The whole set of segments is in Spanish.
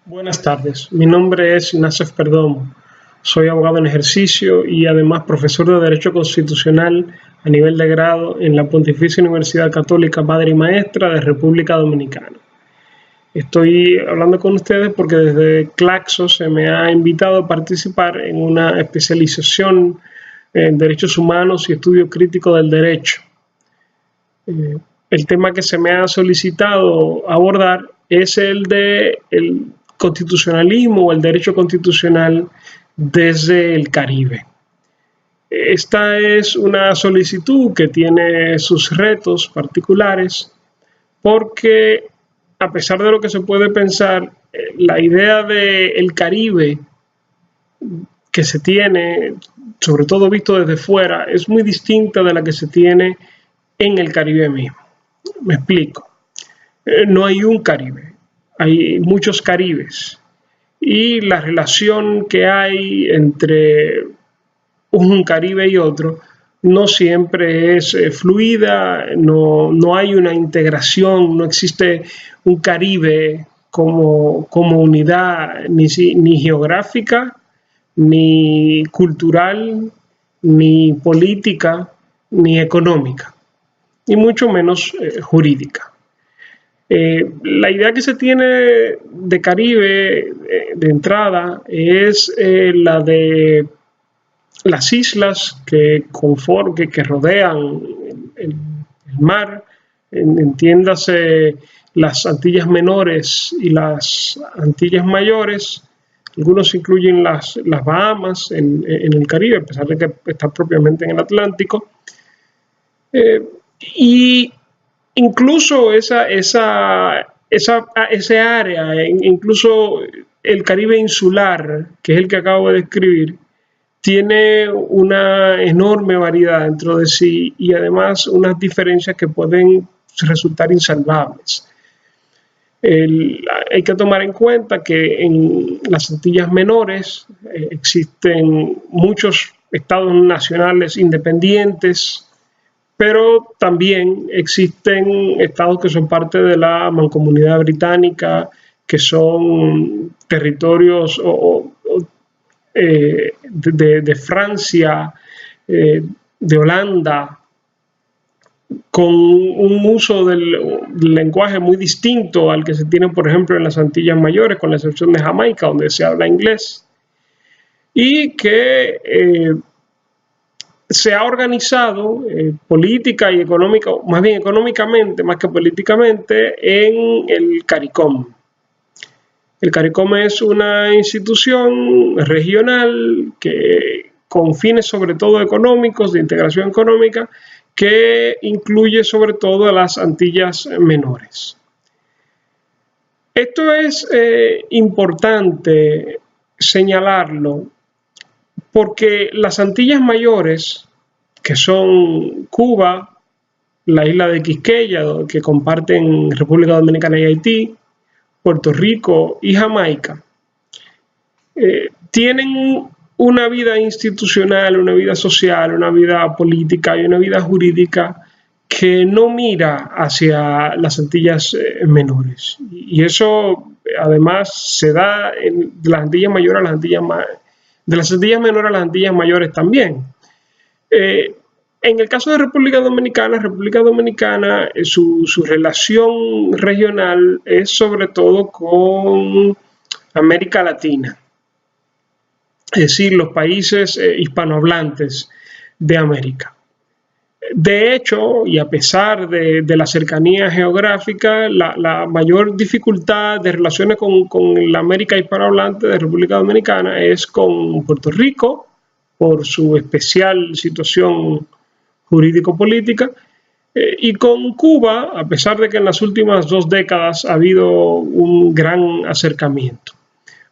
Buenas tardes, mi nombre es Nacef Perdomo, soy abogado en ejercicio y además profesor de Derecho Constitucional a nivel de grado en la Pontificia Universidad Católica Madre y Maestra de República Dominicana. Estoy hablando con ustedes porque desde Claxo se me ha invitado a participar en una especialización en Derechos Humanos y Estudio Crítico del Derecho. El tema que se me ha solicitado abordar es el de el constitucionalismo o el derecho constitucional desde el Caribe. Esta es una solicitud que tiene sus retos particulares porque, a pesar de lo que se puede pensar, la idea del Caribe que se tiene, sobre todo visto desde fuera, es muy distinta de la que se tiene en el Caribe mismo. Me explico. No hay un Caribe, hay muchos Caribes y la relación que hay entre un Caribe y otro no siempre es fluida, no hay una integración, no existe un Caribe como unidad ni geográfica, ni cultural, ni política, ni económica, y mucho menos jurídica. La idea que se tiene de Caribe de entrada es la de las islas que rodean el mar, entiéndase las Antillas Menores y las Antillas Mayores. Algunos incluyen las Bahamas en el Caribe, a pesar de que está propiamente en el Atlántico. Y incluso ese área, incluso el Caribe insular, que es el que acabo de describir, tiene una enorme variedad dentro de sí y además unas diferencias que pueden resultar insalvables. Hay que tomar en cuenta que en las Antillas Menores existen muchos estados nacionales independientes, pero también existen estados que son parte de la Mancomunidad Británica, que son territorios de Francia, de Holanda, con un uso del lenguaje muy distinto al que se tiene, por ejemplo, en las Antillas Mayores, con la excepción de Jamaica, donde se habla inglés, y que se ha organizado política y económica, más bien económicamente, más que políticamente, en el CARICOM. El CARICOM es una institución regional que, con fines sobre todo económicos, de integración económica, que incluye sobre todo a las Antillas Menores. Esto es importante señalarlo porque las Antillas Mayores, que son Cuba, la isla de Quisqueya, que comparten República Dominicana y Haití, Puerto Rico y Jamaica, tienen una vida institucional, una vida social, una vida política y una vida jurídica que no mira hacia las Antillas Menores. Y eso además se da de las Antillas Mayores a las Antillas de las Antillas Menores a las Antillas Mayores también. En el caso de República Dominicana, su relación regional es sobre todo con América Latina, es decir, los países hispanohablantes de América. De hecho, y a pesar de la cercanía geográfica, la mayor dificultad de relaciones con la América hispanohablante de República Dominicana es con Puerto Rico, por su especial situación jurídico-política, y con Cuba, a pesar de que en las últimas 2 décadas ha habido un gran acercamiento.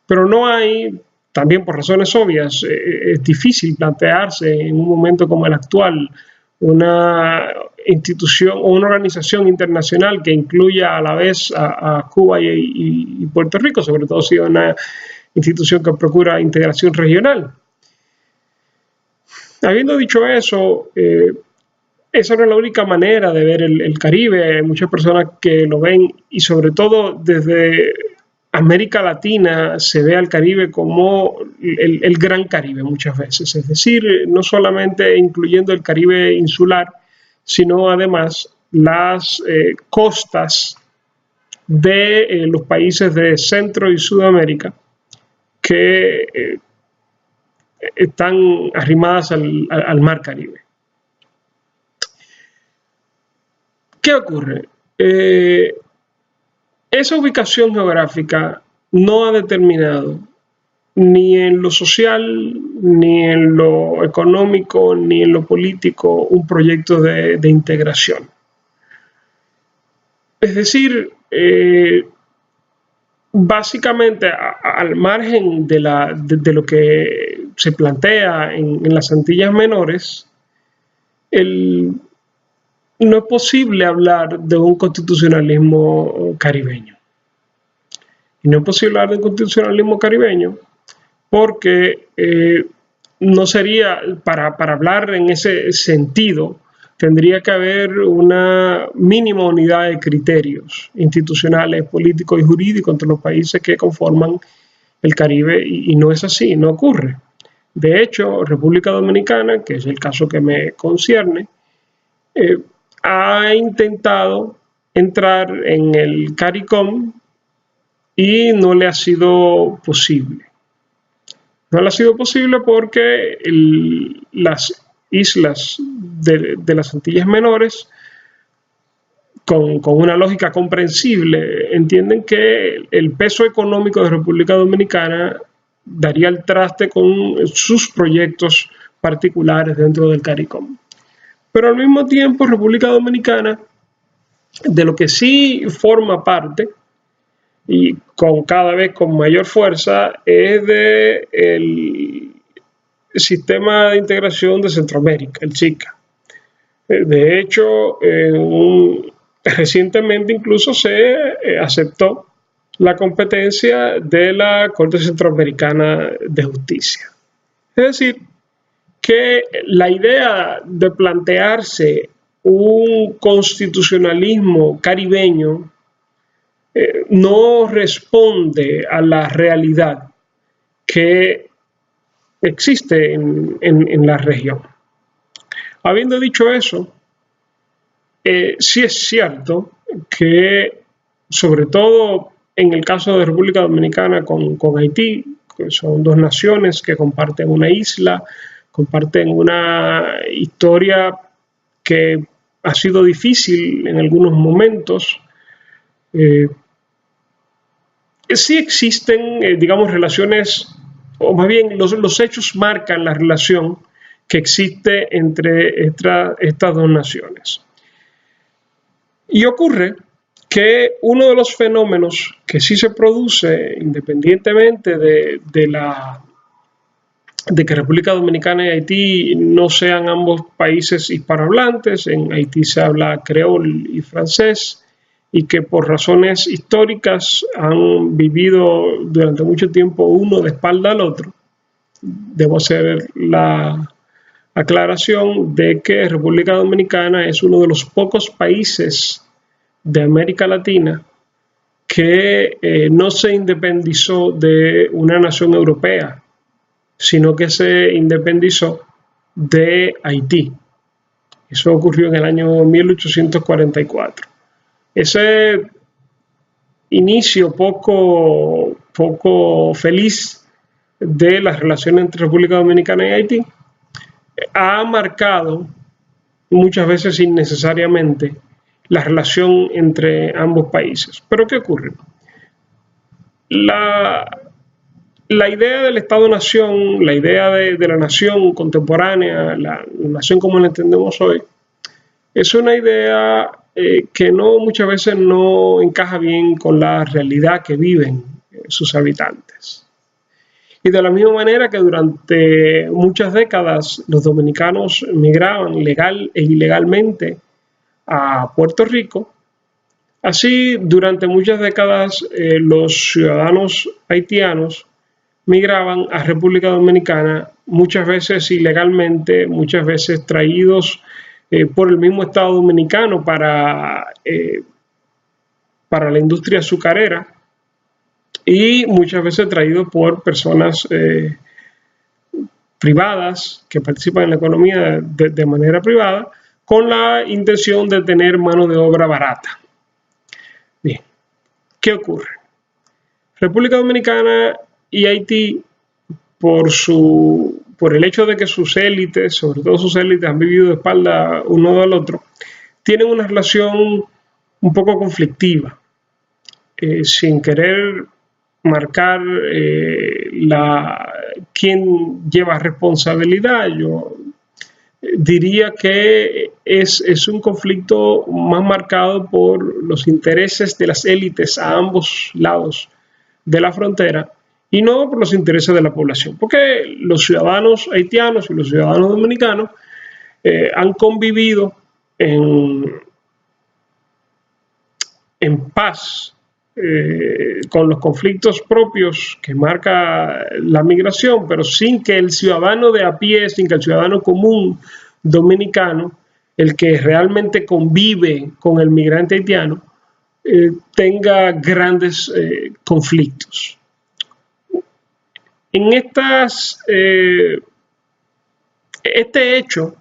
Pero no hay, también por razones obvias, es difícil plantearse en un momento como el actual una institución o una organización internacional que incluya a la vez a Cuba y Puerto Rico, sobre todo si es una institución que procura integración regional. Habiendo dicho eso, esa no es la única manera de ver el Caribe. Hay muchas personas que lo ven y sobre todo desde América Latina se ve al Caribe como el Gran Caribe muchas veces, es decir, no solamente incluyendo el Caribe insular, sino además las costas de los países de Centro y Sudamérica que están arrimadas al Mar Caribe. ¿Qué ocurre? Esa ubicación geográfica no ha determinado ni en lo social, ni en lo económico, ni en lo político un proyecto de integración. Es decir, básicamente al margen de lo que se plantea en las Antillas Menores, no es posible hablar de un constitucionalismo caribeño. Y no es posible hablar de un constitucionalismo caribeño porque no sería, para hablar en ese sentido, tendría que haber una mínima unidad de criterios institucionales, políticos y jurídicos entre los países que conforman el Caribe y no es así, no ocurre. De hecho, República Dominicana, que es el caso que me concierne, ha intentado entrar en el CARICOM y no le ha sido posible. No le ha sido posible porque las islas de las Antillas Menores, con una lógica comprensible, entienden que el peso económico de República Dominicana daría el traste con sus proyectos particulares dentro del CARICOM. Pero al mismo tiempo, República Dominicana, de lo que sí forma parte, y cada vez con mayor fuerza, es del Sistema de Integración de Centroamérica, el SICA. De hecho, recientemente incluso se aceptó la competencia de la Corte Centroamericana de Justicia. Es decir, que la idea de plantearse un constitucionalismo caribeño no responde a la realidad que existe en la región. Habiendo dicho eso, sí es cierto que, sobre todo en el caso de República Dominicana con Haití, que son dos naciones que comparten una isla, comparten una historia que ha sido difícil en algunos momentos. Sí existen, digamos, relaciones, o más bien los hechos marcan la relación que existe entre estas dos naciones. Y ocurre que uno de los fenómenos que sí se produce independientemente de que República Dominicana y Haití no sean ambos países hispanohablantes, en Haití se habla creol y francés, y que por razones históricas han vivido durante mucho tiempo uno de espalda al otro. Debo hacer la aclaración de que República Dominicana es uno de los pocos países de América Latina que no se independizó de una nación europea, sino que se independizó de Haití. Eso ocurrió en el año 1844. Ese inicio poco feliz de las relaciones entre República Dominicana y Haití ha marcado muchas veces innecesariamente la relación entre ambos países. ¿Pero qué ocurre? La idea del Estado-Nación, la idea de la nación contemporánea, la nación como la entendemos hoy, es una idea que muchas veces no encaja bien con la realidad que viven sus habitantes. Y de la misma manera que durante muchas décadas los dominicanos migraban legal e ilegalmente a Puerto Rico, así durante muchas décadas los ciudadanos haitianos migraban a República Dominicana, muchas veces ilegalmente, muchas veces traídos por el mismo Estado dominicano para la industria azucarera, y muchas veces traído por personas privadas que participan en la economía de manera privada con la intención de tener mano de obra barata. Bien, ¿qué ocurre? República Dominicana y Haití, por el hecho de que sus élites, sobre todo sus élites, han vivido de espalda uno del otro, tienen una relación un poco conflictiva, sin querer marcar quién lleva responsabilidad. Yo diría que es un conflicto más marcado por los intereses de las élites a ambos lados de la frontera y no por los intereses de la población, porque los ciudadanos haitianos y los ciudadanos dominicanos han convivido en paz con los conflictos propios que marca la migración, pero sin que el ciudadano de a pie, sin que el ciudadano común dominicano, el que realmente convive con el migrante haitiano, tenga grandes conflictos. En este hecho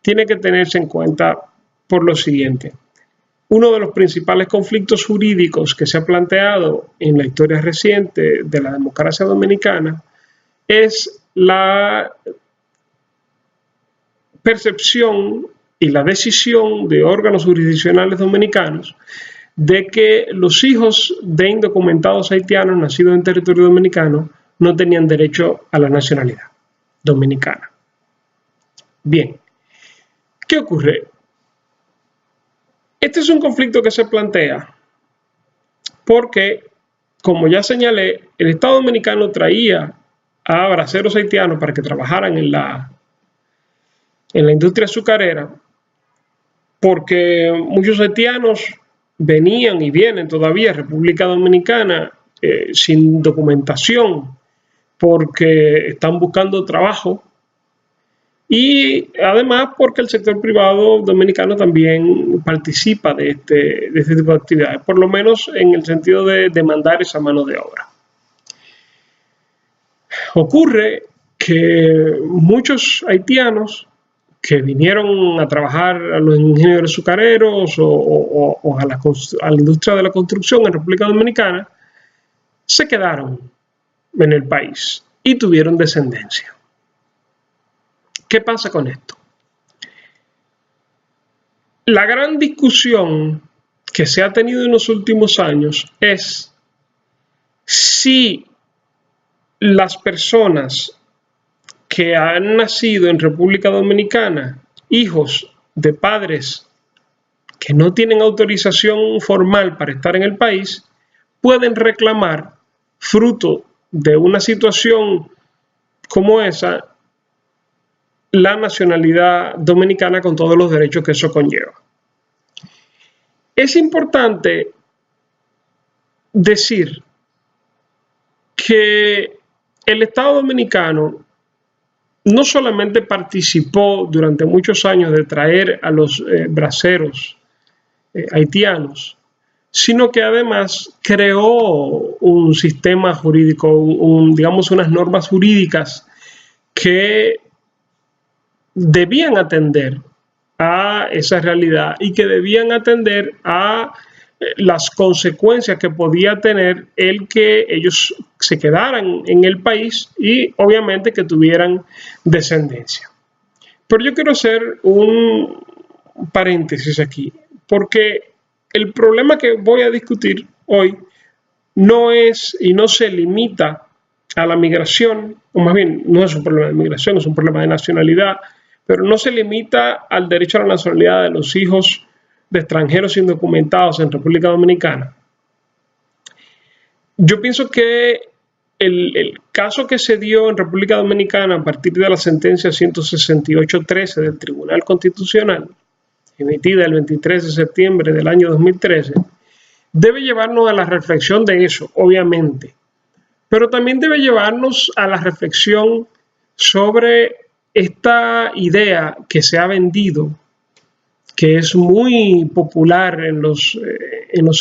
tiene que tenerse en cuenta por lo siguiente. Uno de los principales conflictos jurídicos que se ha planteado en la historia reciente de la democracia dominicana es la percepción y la decisión de órganos jurisdiccionales dominicanos de que los hijos de indocumentados haitianos nacidos en territorio dominicano no tenían derecho a la nacionalidad dominicana. Bien, ¿qué ocurre? Este es un conflicto que se plantea porque, como ya señalé, el Estado dominicano traía a braceros haitianos para que trabajaran en la industria azucarera, porque muchos haitianos venían y vienen todavía a República Dominicana sin documentación, porque están buscando trabajo y además porque el sector privado dominicano también participa de este tipo de actividades, por lo menos en el sentido de demandar esa mano de obra. Ocurre que muchos haitianos que vinieron a trabajar a los ingenieros azucareros o a la industria de la construcción en República Dominicana, se quedaron en el país y tuvieron descendencia. ¿Qué pasa con esto? La gran discusión que se ha tenido en los últimos años es si las personas que han nacido en República Dominicana, hijos de padres que no tienen autorización formal para estar en el país, pueden reclamar, fruto de una situación como esa, la nacionalidad dominicana con todos los derechos que eso conlleva. Es importante decir que el Estado dominicano no solamente participó durante muchos años de traer a los braceros haitianos, sino que además creó un sistema jurídico, digamos unas normas jurídicas que debían atender a esa realidad y que debían atender a las consecuencias que podía tener el que ellos se quedaran en el país y obviamente que tuvieran descendencia. Pero yo quiero hacer un paréntesis aquí, porque el problema que voy a discutir hoy no es y no se limita a la migración, o más bien no es un problema de migración, es un problema de nacionalidad, pero no se limita al derecho a la nacionalidad de los hijos de extranjeros indocumentados en República Dominicana. Yo pienso que el caso que se dio en República Dominicana a partir de la sentencia 168-13 del Tribunal Constitucional, emitida el 23 de septiembre del año 2013, debe llevarnos a la reflexión de eso, obviamente, pero también debe llevarnos a la reflexión sobre esta idea que se ha vendido, que es muy popular en los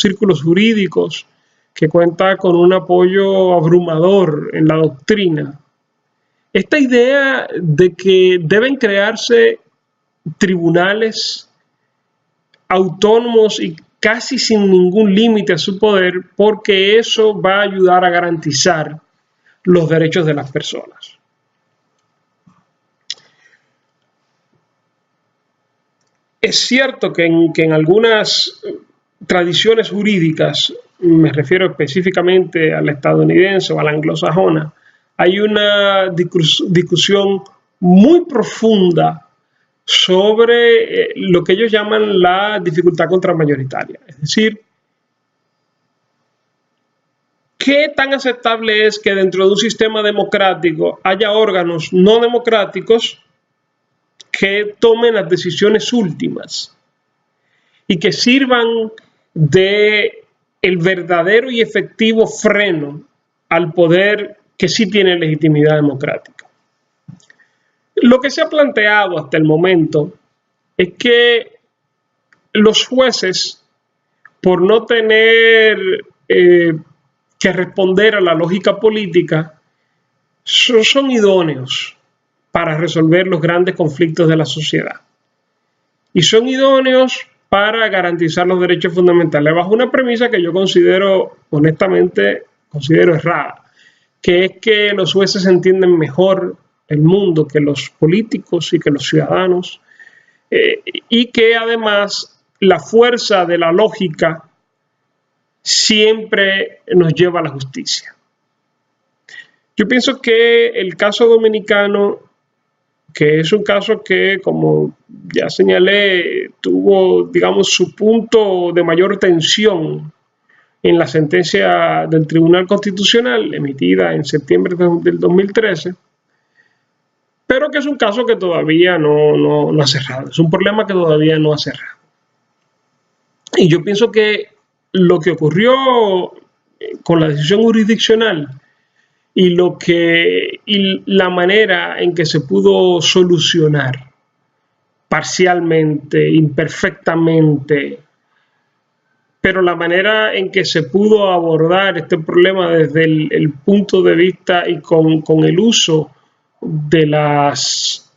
círculos jurídicos, que cuenta con un apoyo abrumador en la doctrina. Esta idea de que deben crearse tribunales autónomos y casi sin ningún límite a su poder, porque eso va a ayudar a garantizar los derechos de las personas. Es cierto que en algunas tradiciones jurídicas, me refiero específicamente a la estadounidense o a la anglosajona, hay una discusión muy profunda sobre lo que ellos llaman la dificultad contramayoritaria. Es decir, ¿qué tan aceptable es que dentro de un sistema democrático haya órganos no democráticos que tomen las decisiones últimas y que sirvan de el verdadero y efectivo freno al poder que sí tiene legitimidad democrática? Lo que se ha planteado hasta el momento es que los jueces, por no tener que responder a la lógica política, son idóneos para resolver los grandes conflictos de la sociedad. Y son idóneos para garantizar los derechos fundamentales, bajo una premisa que yo considero, honestamente, errada, que es que los jueces entienden mejor el mundo que los políticos y que los ciudadanos, y que además la fuerza de la lógica siempre nos lleva a la justicia. Yo pienso que el caso dominicano, que es un caso que, como ya señalé, tuvo, digamos, su punto de mayor tensión en la sentencia del Tribunal Constitucional emitida en septiembre del 2013, pero que es un caso que todavía no ha cerrado, es un problema que todavía no ha cerrado. Y yo pienso que lo que ocurrió con la decisión jurisdiccional y la manera en que se pudo solucionar parcialmente, imperfectamente, pero la manera en que se pudo abordar este problema desde el punto de vista y con el uso de las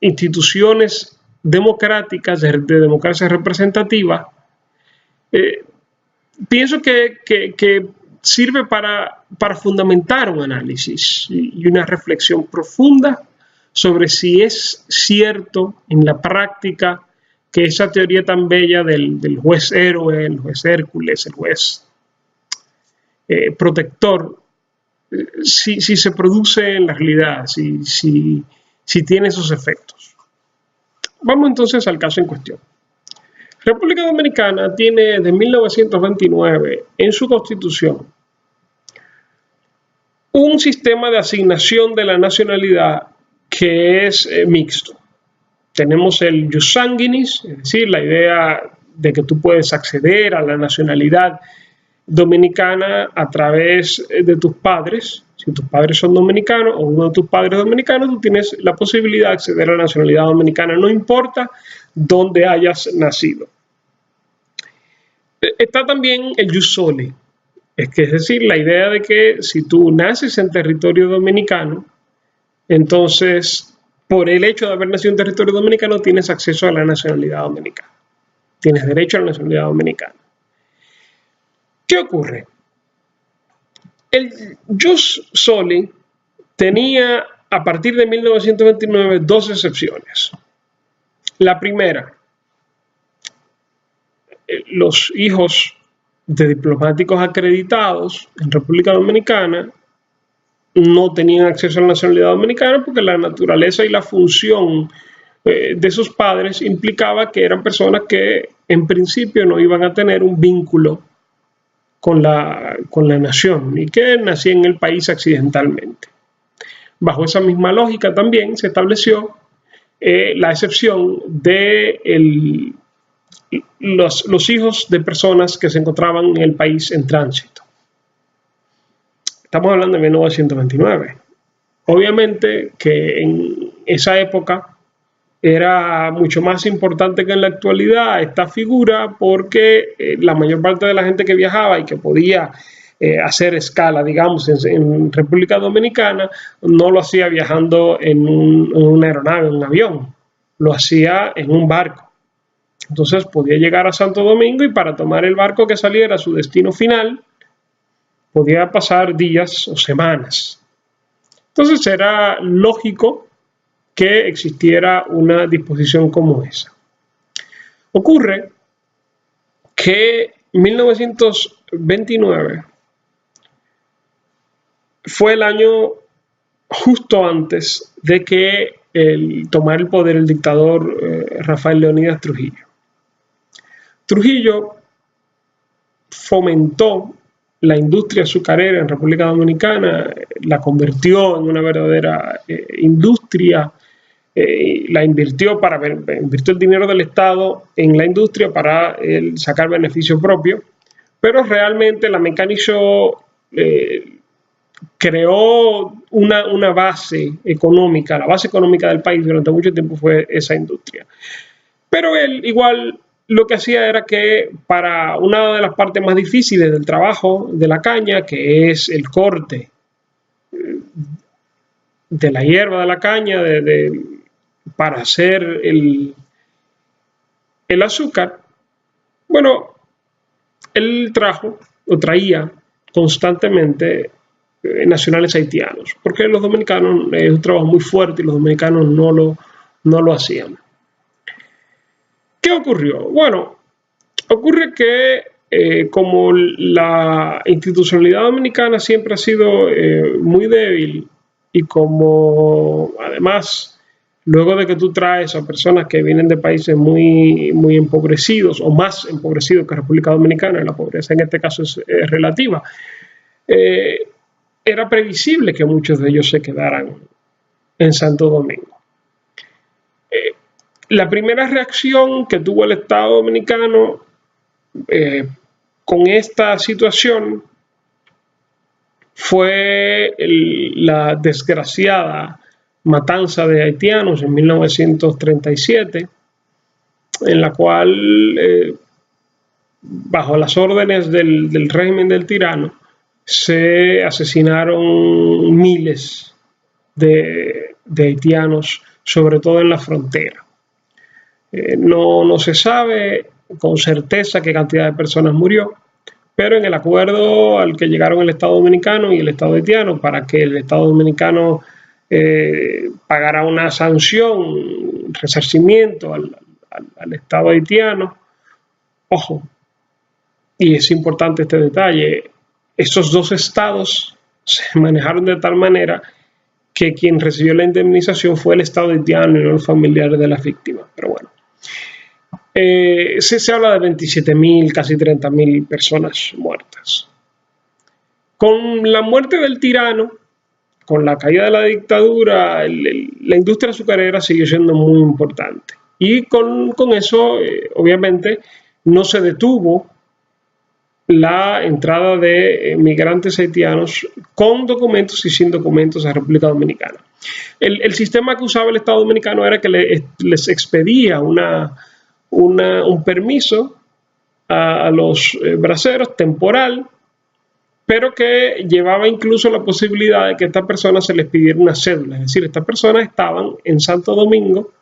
instituciones democráticas, de democracia representativa, pienso que sirve para fundamentar un análisis y una reflexión profunda sobre si es cierto en la práctica que esa teoría tan bella del juez héroe, el juez Hércules, el juez protector, si se produce en la realidad, si tiene esos efectos. Vamos entonces al caso en cuestión. República Dominicana tiene de 1929 en su constitución un sistema de asignación de la nacionalidad que es mixto. Tenemos el jus sanguinis, es decir, la idea de que tú puedes acceder a la nacionalidad dominicana a través de tus padres. Si tus padres son dominicanos o uno de tus padres dominicanos, tú tienes la posibilidad de acceder a la nacionalidad dominicana, no importa dónde hayas nacido. Está también el jus soli, es decir, la idea de que si tú naces en territorio dominicano, entonces por el hecho de haber nacido en territorio dominicano tienes acceso a la nacionalidad dominicana, tienes derecho a la nacionalidad dominicana. ¿Qué ocurre? El jus soli tenía a partir de 1929 dos excepciones. La primera, los hijos de diplomáticos acreditados en República Dominicana no tenían acceso a la nacionalidad dominicana porque la naturaleza y la función de sus padres implicaba que eran personas que en principio no iban a tener un vínculo con la nación y que nacían en el país accidentalmente. Bajo esa misma lógica también se estableció la excepción de los hijos de personas que se encontraban en el país en tránsito. Estamos hablando de 1929. Obviamente que en esa época era mucho más importante que en la actualidad esta figura, porque la mayor parte de la gente que viajaba y que podía hacer escala, digamos, en República Dominicana, no lo hacía viajando en una aeronave, en un avión, lo hacía en un barco. Entonces podía llegar a Santo Domingo y para tomar el barco que saliera a su destino final, podía pasar días o semanas. Entonces era lógico que existiera una disposición como esa. Ocurre que 1929 fue el año justo antes de que tomara el poder el dictador Rafael Leónidas Trujillo. Trujillo fomentó la industria azucarera en República Dominicana, la convirtió en una verdadera industria, la invirtió el dinero del Estado en la industria para sacar beneficio propio, pero realmente la mecanizó, creó una base económica, la base económica del país durante mucho tiempo fue esa industria. Pero él igual lo que hacía era que para una de las partes más difíciles del trabajo de la caña, que es el corte de la hierba de la caña para hacer el azúcar, bueno, él traía constantemente nacionales haitianos, porque los dominicanos es un trabajo muy fuerte y los dominicanos no lo hacían. ¿Qué ocurrió? Bueno, ocurre que como la institucionalidad dominicana siempre ha sido muy débil y como además luego de que tú traes a personas que vienen de países muy, muy empobrecidos o más empobrecidos que República Dominicana, la pobreza en este caso es relativa, era previsible que muchos de ellos se quedaran en Santo Domingo. La primera reacción que tuvo el Estado dominicano con esta situación fue la desgraciada matanza de haitianos en 1937, en la cual, bajo las órdenes del régimen del tirano, se asesinaron miles de haitianos, sobre todo en la frontera. No se sabe con certeza qué cantidad de personas murió, pero en el acuerdo al que llegaron el Estado Dominicano y el Estado haitiano para que el Estado Dominicano pagara una sanción, un resarcimiento al Estado haitiano, ojo, y es importante este detalle, estos dos estados se manejaron de tal manera que quien recibió la indemnización fue el Estado haitiano y no los familiares de las víctimas, pero bueno. Se habla de 27.000, casi 30.000 personas muertas. Con la muerte del tirano, con la caída de la dictadura, la industria azucarera siguió siendo muy importante. Y con eso, obviamente, no se detuvo la entrada de migrantes haitianos con documentos y sin documentos a República Dominicana. El sistema que usaba el Estado Dominicano era que les expedía un permiso a los braceros temporal, pero que llevaba incluso la posibilidad de que a estas personas se les pidiera una cédula. Es decir, estas personas estaban en Santo Domingo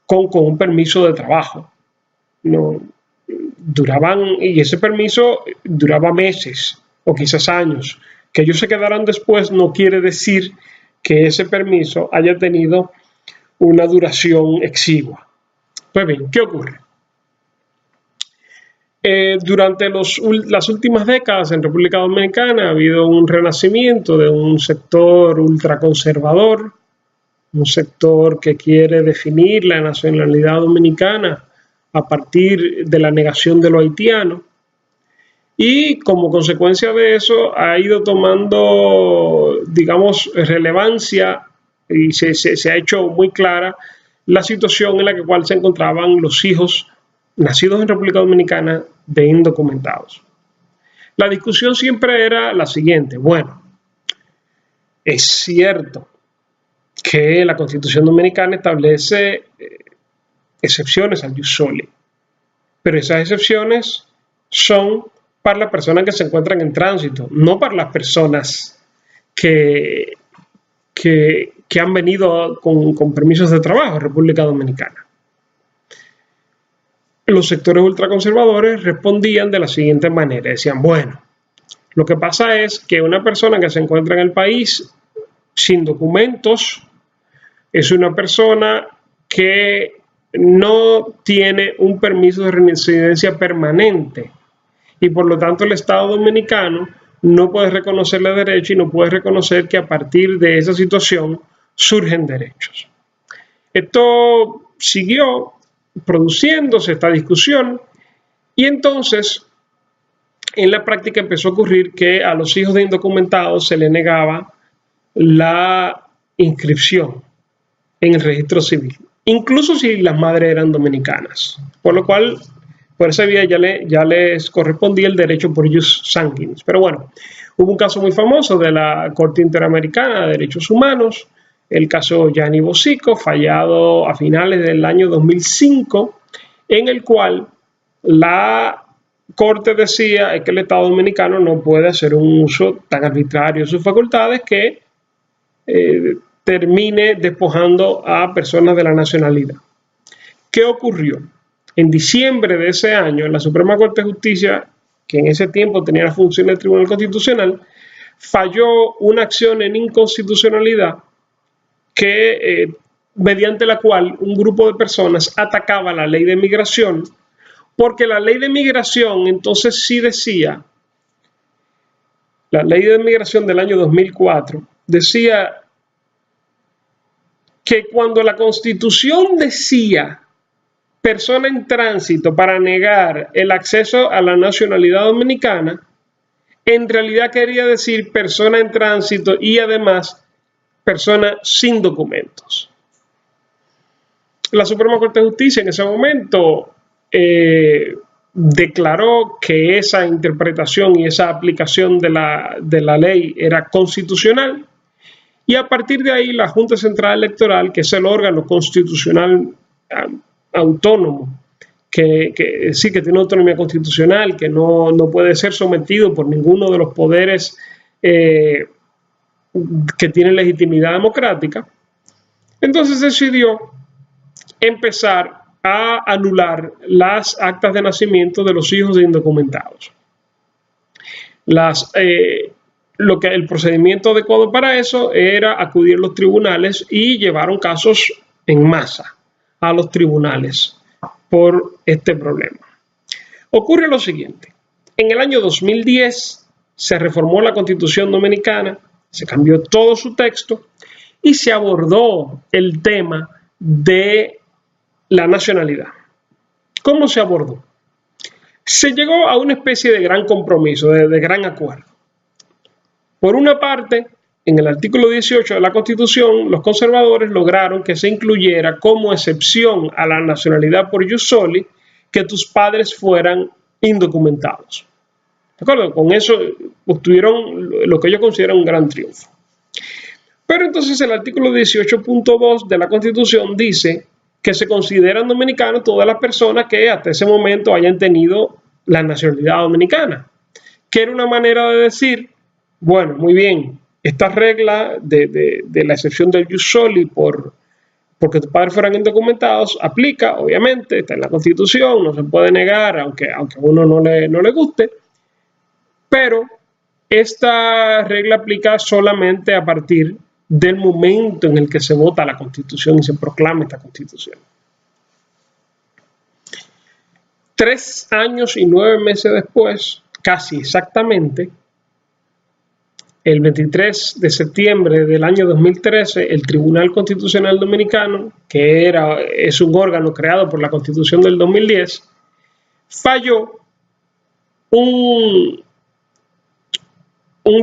con un permiso de trabajo. Y ese permiso duraba meses o quizás años. Que ellos se quedaran después no quiere decir que ese permiso haya tenido una duración exigua. Pues bien, ¿qué ocurre? Durante las últimas décadas en República Dominicana ha habido un renacimiento de un sector ultraconservador, un sector que quiere definir la nacionalidad dominicana a partir de la negación de lo haitiano, y como consecuencia de eso ha ido tomando, digamos, relevancia y se ha hecho muy clara la situación en la cual se encontraban los hijos nacidos en República Dominicana de indocumentados. La discusión siempre era la siguiente: bueno, es cierto que la Constitución Dominicana establece excepciones al jus soli, pero esas excepciones son para las personas que se encuentran en tránsito, no para las personas que han venido con permisos de trabajo a República Dominicana. Los sectores ultraconservadores respondían de la siguiente manera, decían, bueno, lo que pasa es que una persona que se encuentra en el país sin documentos es una persona que no tiene un permiso de residencia permanente y por lo tanto el Estado dominicano no puede reconocerle derechos y no puede reconocer que a partir de esa situación surgen derechos. Esto siguió produciéndose esta discusión y entonces en la práctica empezó a ocurrir que a los hijos de indocumentados se les negaba la inscripción en el registro civil, incluso si las madres eran dominicanas, por lo cual por esa vía ya les correspondía el derecho por jus sanguinis. Pero bueno, hubo un caso muy famoso de la Corte Interamericana de Derechos Humanos, el caso Gianni Bosico, fallado a finales del año 2005, en el cual la Corte decía que el Estado dominicano no puede hacer un uso tan arbitrario de sus facultades que termine despojando a personas de la nacionalidad. ¿Qué ocurrió? En diciembre de ese año, la Suprema Corte de Justicia, que en ese tiempo tenía la función del Tribunal Constitucional, falló una acción en inconstitucionalidad mediante la cual un grupo de personas atacaba la ley de migración, porque la ley de migración entonces sí decía, la ley de migración del año 2004, decía que cuando la Constitución decía persona en tránsito para negar el acceso a la nacionalidad dominicana, en realidad quería decir persona en tránsito y además persona sin documentos. La Suprema Corte de Justicia en ese momento declaró que esa interpretación y esa aplicación de la ley era constitucional y a partir de ahí la Junta Central Electoral, que es el órgano constitucional autónomo, que tiene autonomía constitucional, que no puede ser sometido por ninguno de los poderes que tienen legitimidad democrática, entonces decidió empezar a anular las actas de nacimiento de los hijos de indocumentados. El procedimiento adecuado para eso era acudir a los tribunales y llevaron casos en masa a los tribunales por este problema. Ocurre lo siguiente: en el año 2010 se reformó la Constitución Dominicana, se cambió todo su texto y se abordó el tema de la nacionalidad. ¿Cómo se abordó? Se llegó a una especie de gran compromiso, de gran acuerdo. Por una parte, en el artículo 18 de la Constitución, los conservadores lograron que se incluyera como excepción a la nacionalidad por jus soli que tus padres fueran indocumentados. ¿De acuerdo? Con eso obtuvieron lo que yo considero un gran triunfo. Pero entonces el artículo 18.2 de la Constitución dice que se consideran dominicanos todas las personas que hasta ese momento hayan tenido la nacionalidad dominicana, que era una manera de decir, bueno, muy bien, esta regla de la excepción del jus soli porque tus padres fueran indocumentados aplica, obviamente, está en la Constitución, no se puede negar, aunque a uno no le guste, pero esta regla aplica solamente a partir del momento en el que se vota la Constitución y se proclama esta Constitución. 3 años y 9 meses después, casi exactamente, el 23 de septiembre del año 2013, el Tribunal Constitucional Dominicano, que es un órgano creado por la Constitución del 2010, falló un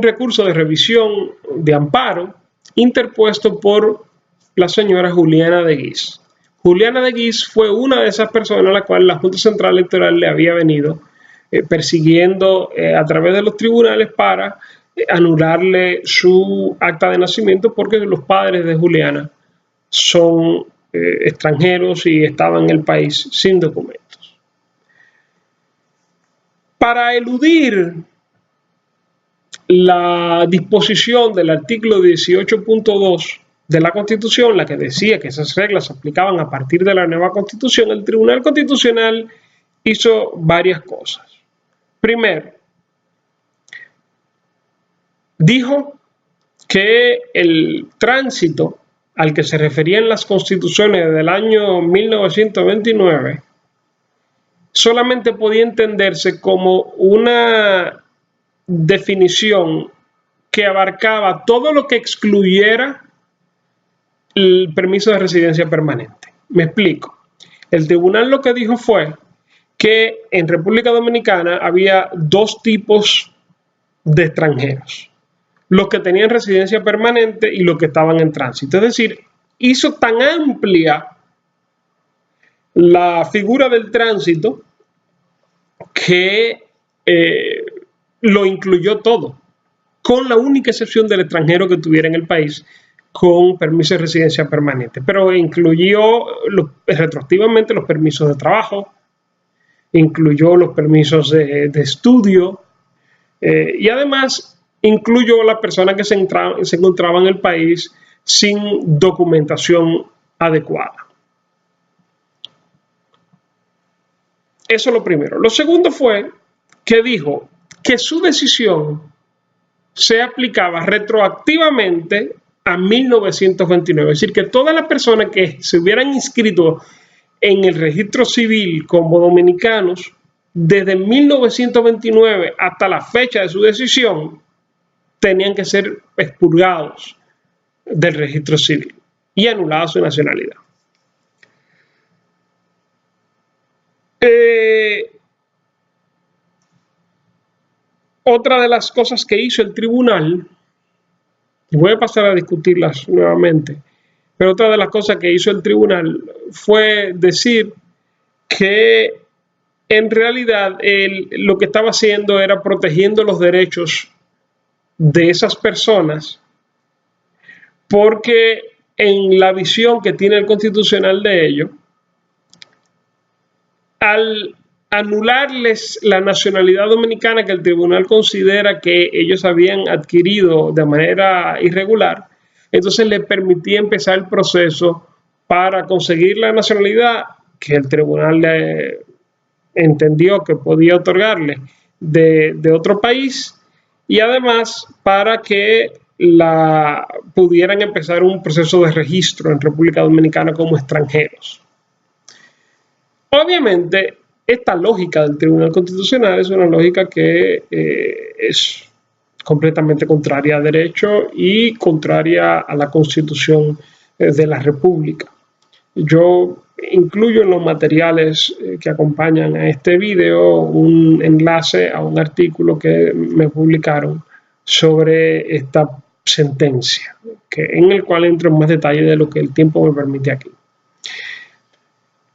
recurso de revisión de amparo interpuesto por la señora Juliana de Guiz. Juliana de Guiz fue una de esas personas a la cual la Junta Central Electoral le había venido persiguiendo a través de los tribunales para anularle su acta de nacimiento porque los padres de Juliana son extranjeros y estaban en el país sin documentos. Para eludir la disposición del artículo 18.2 de la Constitución, la que decía que esas reglas se aplicaban a partir de la nueva Constitución, el Tribunal Constitucional hizo varias cosas. Primero, dijo que el tránsito al que se referían las constituciones del año 1929 solamente podía entenderse como una definición que abarcaba todo lo que excluyera el permiso de residencia permanente. Me explico. El tribunal lo que dijo fue que en República Dominicana había dos tipos de extranjeros: los que tenían residencia permanente y los que estaban en tránsito. Es decir, hizo tan amplia la figura del tránsito que lo incluyó todo, con la única excepción del extranjero que tuviera en el país con permiso de residencia permanente. Pero incluyó retroactivamente los permisos de trabajo, incluyó los permisos de estudio, y además incluyó a las personas que se encontraban en el país sin documentación adecuada. Eso es lo primero. Lo segundo fue que dijo que su decisión se aplicaba retroactivamente a 1929. Es decir, que todas las personas que se hubieran inscrito en el registro civil como dominicanos desde 1929 hasta la fecha de su decisión tenían que ser expurgados del registro civil y anulada su nacionalidad. Otra de las cosas que hizo el tribunal, y voy a pasar a discutirlas nuevamente, pero otra de las cosas que hizo el tribunal fue decir que en realidad lo que estaba haciendo era protegiendo los derechos de esas personas, porque en la visión que tiene el constitucional de ello, al anularles la nacionalidad dominicana que el tribunal considera que ellos habían adquirido de manera irregular, entonces le permitía empezar el proceso para conseguir la nacionalidad que el tribunal entendió que podía otorgarle de otro país, y además para que pudieran empezar un proceso de registro en República Dominicana como extranjeros. Obviamente, esta lógica del Tribunal Constitucional es una lógica que es completamente contraria a derecho y contraria a la Constitución de la República. Yo incluyo en los materiales que acompañan a este video un enlace a un artículo que me publicaron sobre esta sentencia, en el cual entro en más detalle de lo que el tiempo me permite aquí.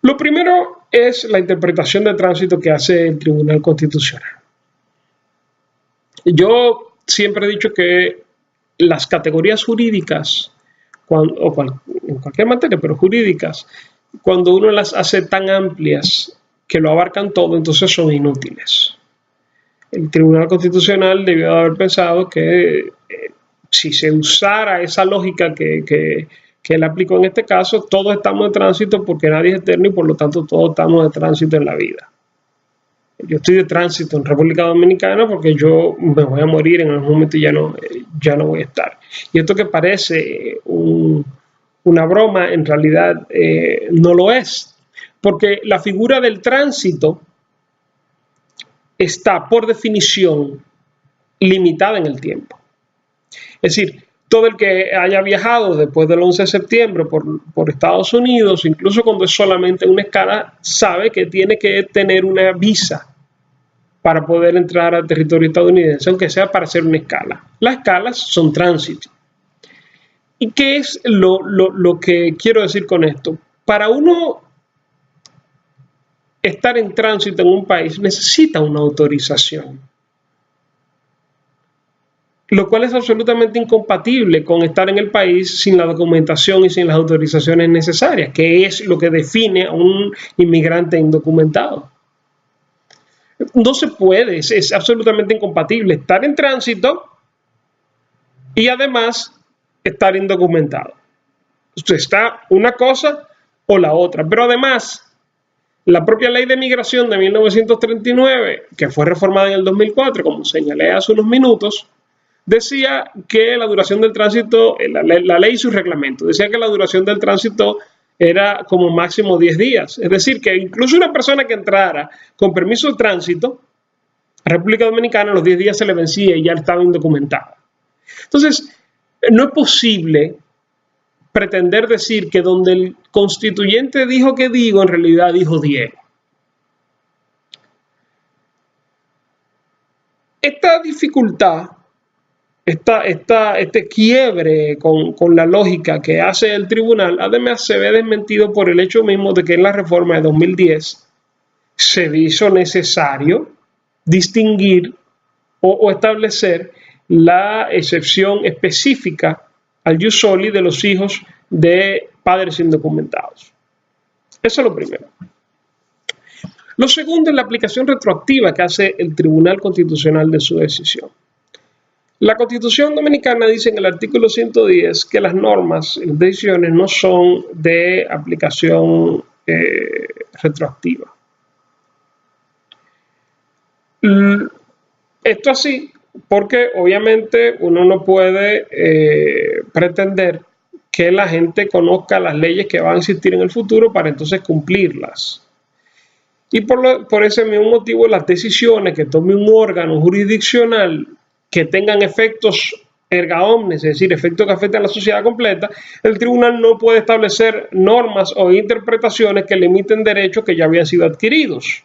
Lo primero es la interpretación de tránsito que hace el Tribunal Constitucional. Yo siempre he dicho que las categorías jurídicas, en cualquier materia, pero jurídicas, cuando uno las hace tan amplias que lo abarcan todo, entonces son inútiles. El Tribunal Constitucional debió haber pensado que si se usara esa lógica que él aplicó en este caso, todos estamos de tránsito porque nadie es eterno y por lo tanto todos estamos de tránsito en la vida. Yo estoy de tránsito en República Dominicana porque yo me voy a morir en algún momento y ya no voy a estar. Y esto que parece una broma, en realidad no lo es, porque la figura del tránsito está por definición limitada en el tiempo. Es decir, todo el que haya viajado después del 11 de septiembre por Estados Unidos, incluso cuando es solamente una escala, sabe que tiene que tener una visa para poder entrar al territorio estadounidense, aunque sea para hacer una escala. Las escalas son tránsito. ¿Y qué es lo que quiero decir con esto? Para uno estar en tránsito en un país necesita una autorización. lo cual es absolutamente incompatible con estar en el país sin la documentación y sin las autorizaciones necesarias, que es lo que define a un inmigrante indocumentado. No se puede, es absolutamente incompatible estar en tránsito y además estar indocumentado. Usted está una cosa o la otra, pero además la propia ley de migración de 1939, que fue reformada en el 2004, como señalé hace unos minutos, decía que la duración del tránsito, la ley y su reglamento, decía que la duración del tránsito era como máximo 10 días. Es decir, que incluso una persona que entrara con permiso de tránsito a República Dominicana, a los 10 días se le vencía y ya estaba indocumentada. Entonces, no es posible pretender decir que donde el constituyente dijo que digo, en realidad dijo Diego. Esta dificultad, este quiebre con la lógica que hace el tribunal, además se ve desmentido por el hecho mismo de que en la reforma de 2010 se hizo necesario distinguir o establecer la excepción específica al ius soli de los hijos de padres indocumentados. Eso es lo primero. Lo segundo es la aplicación retroactiva que hace el Tribunal Constitucional de su decisión. La Constitución Dominicana dice en el artículo 110 que las normas y las decisiones no son de aplicación retroactiva. Esto así porque obviamente uno no puede pretender que la gente conozca las leyes que van a existir en el futuro para entonces cumplirlas. Y por ese mismo motivo las decisiones que tome un órgano jurisdiccional que tengan efectos erga omnes, es decir, efectos que afecten a la sociedad completa, el tribunal no puede establecer normas o interpretaciones que limiten derechos que ya habían sido adquiridos.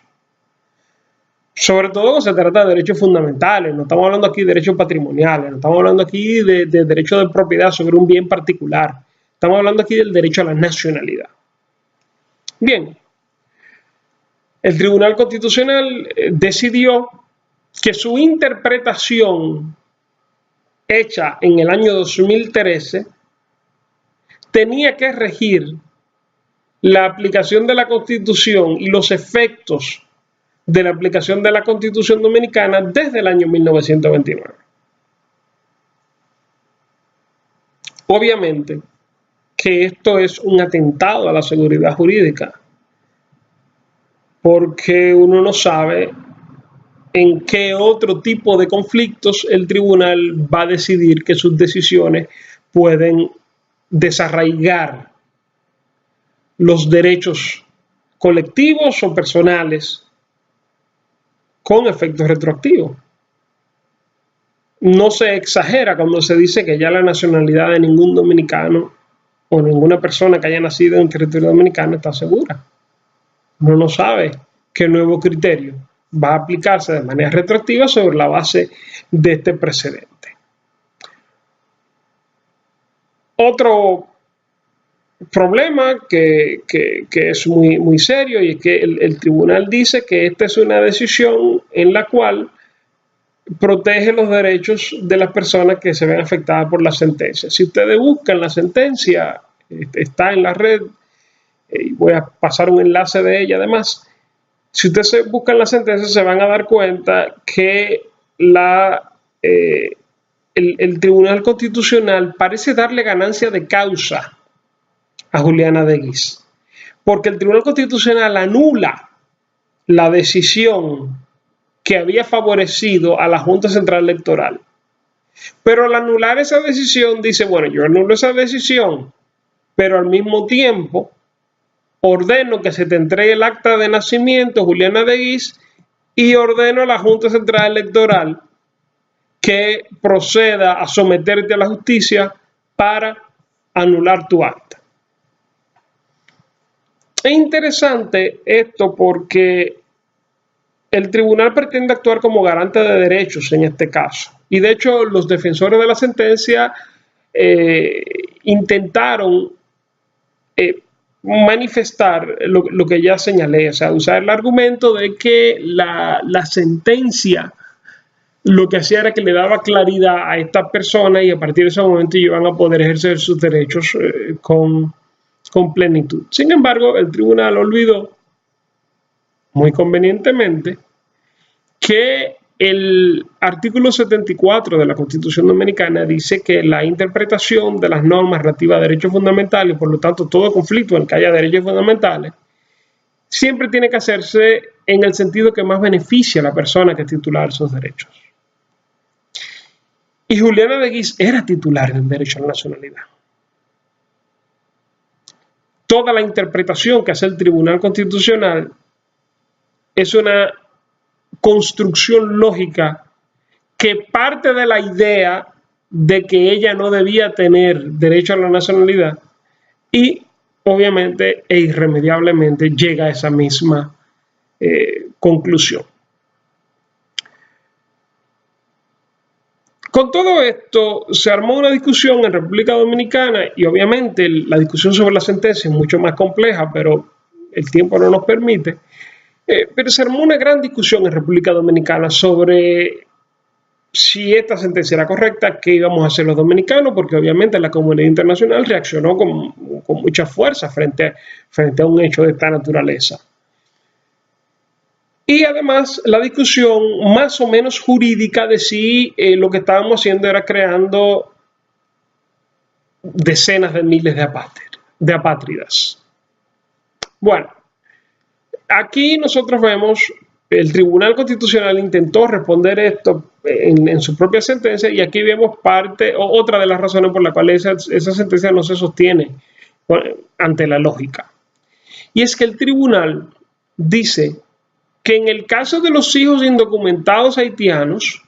Sobre todo cuando se trata de derechos fundamentales, no estamos hablando aquí de derechos patrimoniales, no estamos hablando aquí de derecho de propiedad sobre un bien particular, estamos hablando aquí del derecho a la nacionalidad. Bien, el Tribunal Constitucional decidió que su interpretación hecha en el año 2013 tenía que regir la aplicación de la Constitución y los efectos de la aplicación de la Constitución Dominicana desde el año 1929. Obviamente que esto es un atentado a la seguridad jurídica, porque uno no sabe en qué otro tipo de conflictos el tribunal va a decidir que sus decisiones pueden desarraigar los derechos colectivos o personales con efectos retroactivos. No se exagera cuando se dice que ya la nacionalidad de ningún dominicano o ninguna persona que haya nacido en el territorio dominicano está segura. Uno no sabe qué nuevo criterio va a aplicarse de manera retroactiva sobre la base de este precedente. Otro problema que es muy serio, y es que el tribunal dice que esta es una decisión en la cual protege los derechos de las personas que se ven afectadas por la sentencia. Si ustedes buscan la sentencia, está en la red, y voy a pasar un enlace de ella además. Si ustedes buscan la sentencia se van a dar cuenta que el Tribunal Constitucional parece darle ganancia de causa a Juliana de Guiz, porque el Tribunal Constitucional anula la decisión que había favorecido a la Junta Central Electoral. Pero al anular esa decisión dice, bueno, yo anulo esa decisión, pero al mismo tiempo ordeno que se te entregue el acta de nacimiento, Juliana de Guiz, y ordeno a la Junta Central Electoral que proceda a someterte a la justicia para anular tu acta. Es interesante esto porque el tribunal pretende actuar como garante de derechos en este caso. Y de hecho, los defensores de la sentencia intentaron manifestar lo que ya señalé, o sea, usar el argumento de que la sentencia lo que hacía era que le daba claridad a estas personas y a partir de ese momento iban a poder ejercer sus derechos con plenitud. Sin embargo, el tribunal olvidó, muy convenientemente, que el artículo 74 de la Constitución Dominicana dice que la interpretación de las normas relativas a derechos fundamentales, por lo tanto todo conflicto en el que haya derechos fundamentales, siempre tiene que hacerse en el sentido que más beneficia a la persona que es titular de esos derechos. Y Juliana de Guiz era titular del derecho a la nacionalidad. Toda la interpretación que hace el Tribunal Constitucional es una construcción lógica que parte de la idea de que ella no debía tener derecho a la nacionalidad y obviamente e irremediablemente llega a esa misma conclusión. Con todo esto se armó una discusión en República Dominicana y obviamente la discusión sobre la sentencia es mucho más compleja, pero el tiempo no nos permite. Pero se armó una gran discusión en República Dominicana sobre si esta sentencia era correcta, qué íbamos a hacer los dominicanos, porque obviamente la comunidad internacional reaccionó con mucha fuerza frente a un hecho de esta naturaleza. Y además la discusión más o menos jurídica de si lo que estábamos haciendo era creando decenas de miles de apátridas. Bueno, aquí nosotros vemos el Tribunal Constitucional intentó responder esto en su propia sentencia y aquí vemos otra de las razones por las cuales esa sentencia no se sostiene ante la lógica. Y es que el tribunal dice que en el caso de los hijos indocumentados haitianos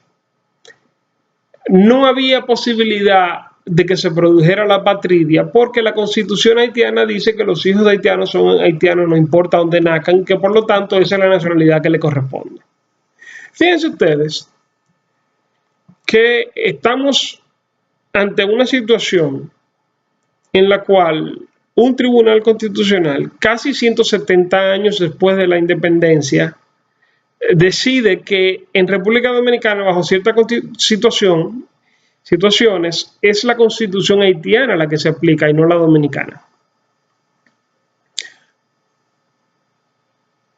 no había posibilidad de que se produjera la apatridia porque la Constitución haitiana dice que los hijos de haitianos son haitianos no importa dónde nazcan, que por lo tanto esa es la nacionalidad que le corresponde. Fíjense ustedes que estamos ante una situación en la cual un tribunal constitucional, casi 170 años después de la independencia, decide que en República Dominicana, bajo ciertas situaciones, es la Constitución haitiana la que se aplica y no la dominicana.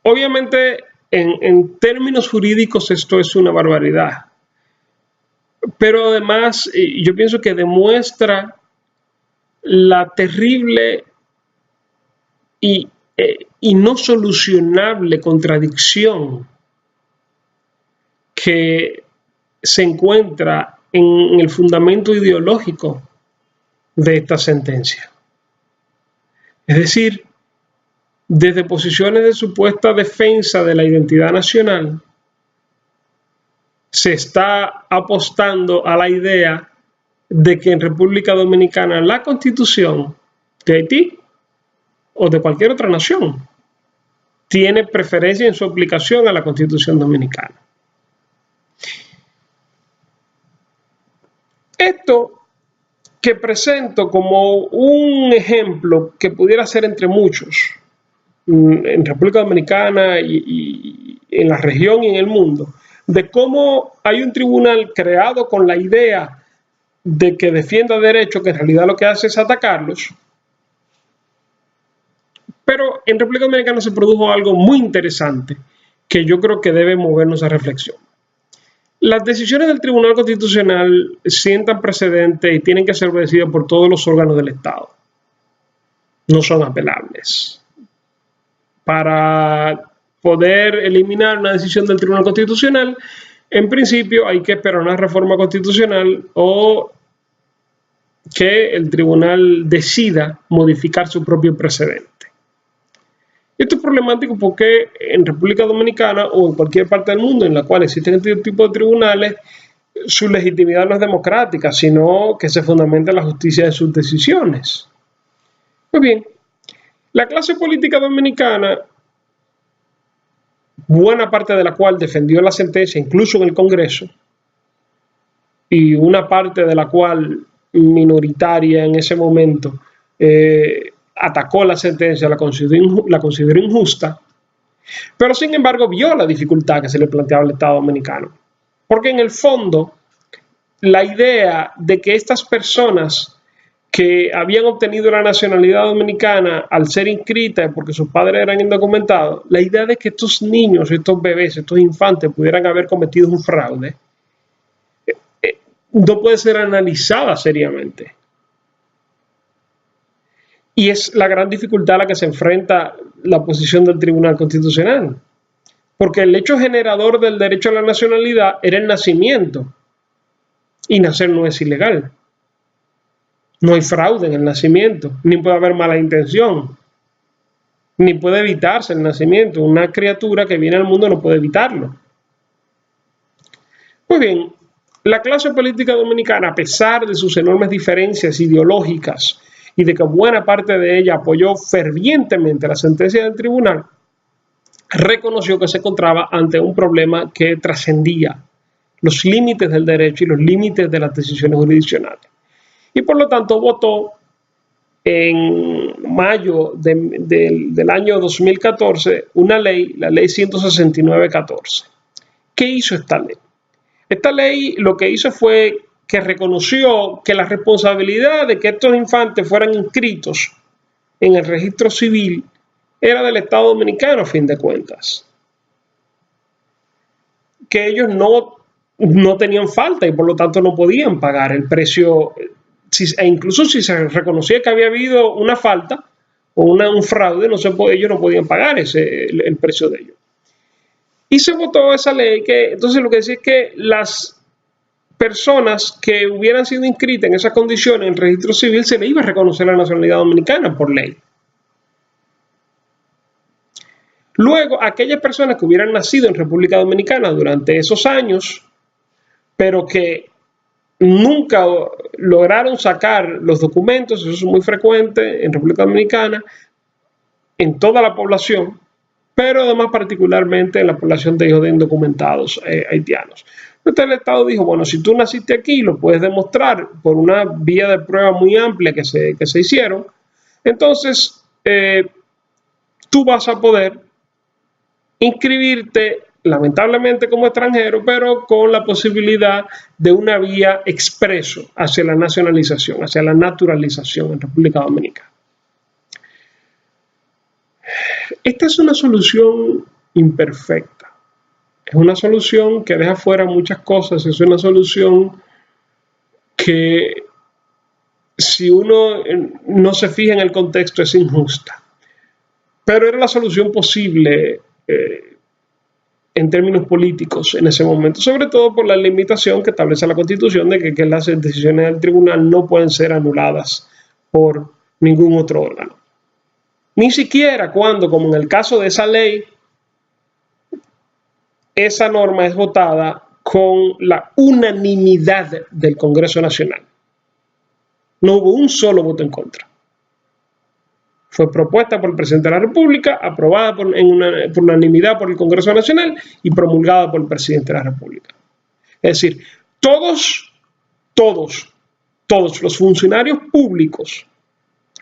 Obviamente, en términos jurídicos esto es una barbaridad, pero además yo pienso que demuestra la terrible y no solucionable contradicción que se encuentra en el fundamento ideológico de esta sentencia. Es decir, desde posiciones de supuesta defensa de la identidad nacional, se está apostando a la idea de que en República Dominicana la Constitución de Haití o de cualquier otra nación tiene preferencia en su aplicación a la Constitución dominicana. Esto que presento como un ejemplo que pudiera ser entre muchos en República Dominicana y en la región y en el mundo, de cómo hay un tribunal creado con la idea de que defienda derechos que en realidad lo que hace es atacarlos. Pero en República Dominicana se produjo algo muy interesante que yo creo que debe movernos a reflexión. Las decisiones del Tribunal Constitucional sientan precedente y tienen que ser obedecidas por todos los órganos del Estado. No son apelables. Para poder eliminar una decisión del Tribunal Constitucional, en principio hay que esperar una reforma constitucional o que el tribunal decida modificar su propio precedente. Esto es problemático porque en República Dominicana o en cualquier parte del mundo en la cual existen este tipo de tribunales, su legitimidad no es democrática, sino que se fundamenta en la justicia de sus decisiones. Pues bien, la clase política dominicana, buena parte de la cual defendió la sentencia, incluso en el Congreso, y una parte de la cual minoritaria en ese momento, atacó la sentencia, la consideró injusta, pero sin embargo vio la dificultad que se le planteaba al Estado dominicano. Porque en el fondo, la idea de que estas personas que habían obtenido la nacionalidad dominicana al ser inscritas porque sus padres eran indocumentados, la idea de que estos niños, estos bebés, estos infantes pudieran haber cometido un fraude, no puede ser analizada seriamente. Y es la gran dificultad a la que se enfrenta la posición del Tribunal Constitucional. Porque el hecho generador del derecho a la nacionalidad era el nacimiento. Y nacer no es ilegal. No hay fraude en el nacimiento, ni puede haber mala intención, ni puede evitarse el nacimiento. Una criatura que viene al mundo no puede evitarlo. Pues bien, la clase política dominicana, a pesar de sus enormes diferencias ideológicas y de que buena parte de ella apoyó fervientemente la sentencia del tribunal, reconoció que se encontraba ante un problema que trascendía los límites del derecho y los límites de las decisiones jurisdiccionales. Y por lo tanto votó en mayo del año 2014 una ley, la ley 169-14. ¿Qué hizo esta ley? Esta ley lo que hizo fue que reconoció que la responsabilidad de que estos infantes fueran inscritos en el registro civil era del Estado Dominicano, a fin de cuentas. Que ellos no tenían falta y por lo tanto no podían pagar el precio, e incluso si se reconocía que había habido una falta o un fraude, ellos no podían pagar el precio de ello. Y se votó esa ley que entonces lo que decía es que las personas que hubieran sido inscritas en esas condiciones en el registro civil se les iba a reconocer la nacionalidad dominicana por ley. Luego, aquellas personas que hubieran nacido en República Dominicana durante esos años, pero que nunca lograron sacar los documentos, eso es muy frecuente en República Dominicana, en toda la población, pero además particularmente en la población de hijos de indocumentados haitianos. Entonces el Estado dijo, bueno, si tú naciste aquí, lo puedes demostrar por una vía de prueba muy amplia que se hicieron, entonces tú vas a poder inscribirte lamentablemente como extranjero, pero con la posibilidad de una vía expreso hacia la nacionalización, hacia la naturalización en República Dominicana. Esta es una solución imperfecta. Es una solución que deja fuera muchas cosas. Es una solución que, si uno no se fija en el contexto, es injusta. Pero era la solución posible en términos políticos en ese momento, sobre todo por la limitación que establece la Constitución de que las decisiones del tribunal no pueden ser anuladas por ningún otro órgano. Ni siquiera cuando, como en el caso de esa ley, esa norma es votada con la unanimidad del Congreso Nacional. No hubo un solo voto en contra. Fue propuesta por el presidente de la República, aprobada por unanimidad por el Congreso Nacional y promulgada por el presidente de la República. Es decir, todos los funcionarios públicos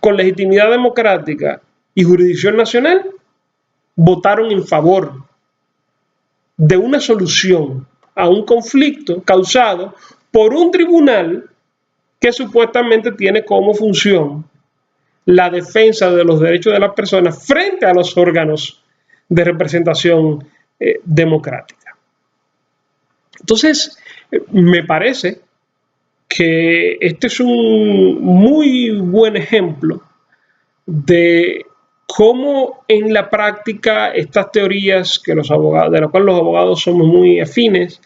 con legitimidad democrática y jurisdicción nacional votaron en favor de una solución a un conflicto causado por un tribunal que supuestamente tiene como función la defensa de los derechos de las personas frente a los órganos de representación democrática. Entonces, me parece que este es un muy buen ejemplo de cómo en la práctica estas teorías de las cuales los abogados somos muy afines,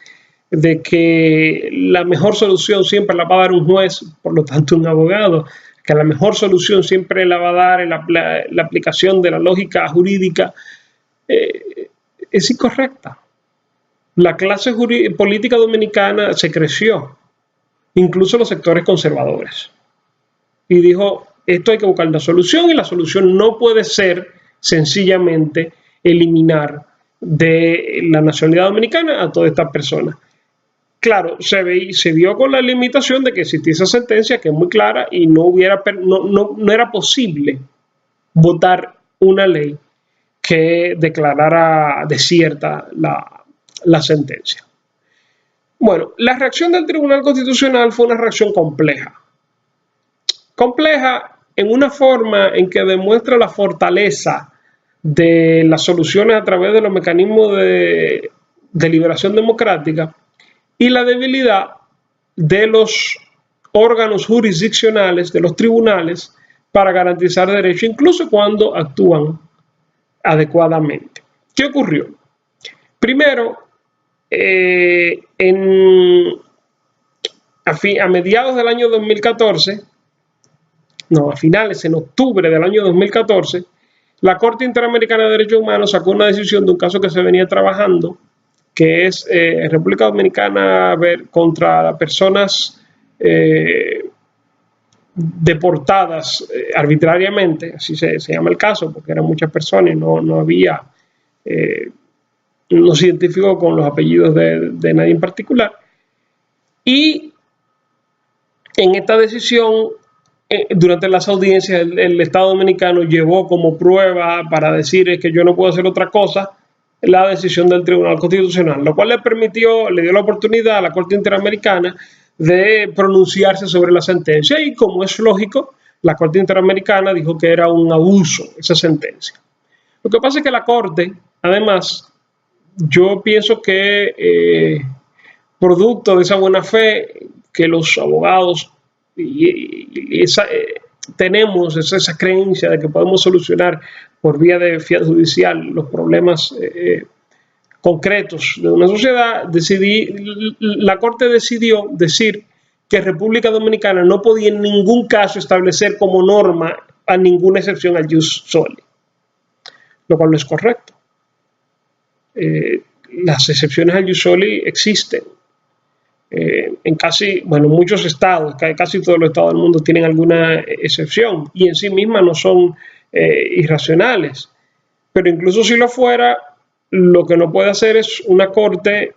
de que la mejor solución siempre la va a dar un juez, por lo tanto un abogado, que la mejor solución siempre la va a dar la aplicación de la lógica jurídica, es incorrecta. La clase política dominicana se creció, incluso los sectores conservadores, y dijo, esto hay que buscar una solución, y la solución no puede ser sencillamente eliminar de la nacionalidad dominicana a todas estas personas. Claro, se vio con la limitación de que existía esa sentencia que es muy clara y no era posible votar una ley que declarara desierta la sentencia. Bueno, la reacción del Tribunal Constitucional fue una reacción compleja. Compleja en una forma en que demuestra la fortaleza de las soluciones a través de los mecanismos de deliberación democrática y la debilidad de los órganos jurisdiccionales, de los tribunales, para garantizar derechos, incluso cuando actúan adecuadamente. ¿Qué ocurrió? Primero, a mediados del año 2014, no, a finales, en octubre del año 2014, la Corte Interamericana de Derechos Humanos sacó una decisión de un caso que se venía trabajando, que es República Dominicana contra personas deportadas arbitrariamente, así se llama el caso, porque eran muchas personas y no había, no se identificó con los apellidos de nadie en particular. Y en esta decisión, durante las audiencias, el Estado Dominicano llevó como prueba para decir que yo no puedo hacer otra cosa la decisión del Tribunal Constitucional, lo cual le dio la oportunidad a la Corte Interamericana de pronunciarse sobre la sentencia, y como es lógico, la Corte Interamericana dijo que era un abuso esa sentencia. Lo que pasa es que la Corte, además, yo pienso que producto de esa buena fe que los abogados tenemos esa creencia de que podemos solucionar por vía de fiat judicial los problemas concretos de una sociedad, la Corte decidió decir que República Dominicana no podía en ningún caso establecer como norma a ninguna excepción al jus soli, lo cual no es correcto. Las excepciones al jus soli existen. En muchos estados, casi todos los estados del mundo tienen alguna excepción y en sí mismas no son irracionales. Pero incluso si lo fuera, lo que no puede hacer es una corte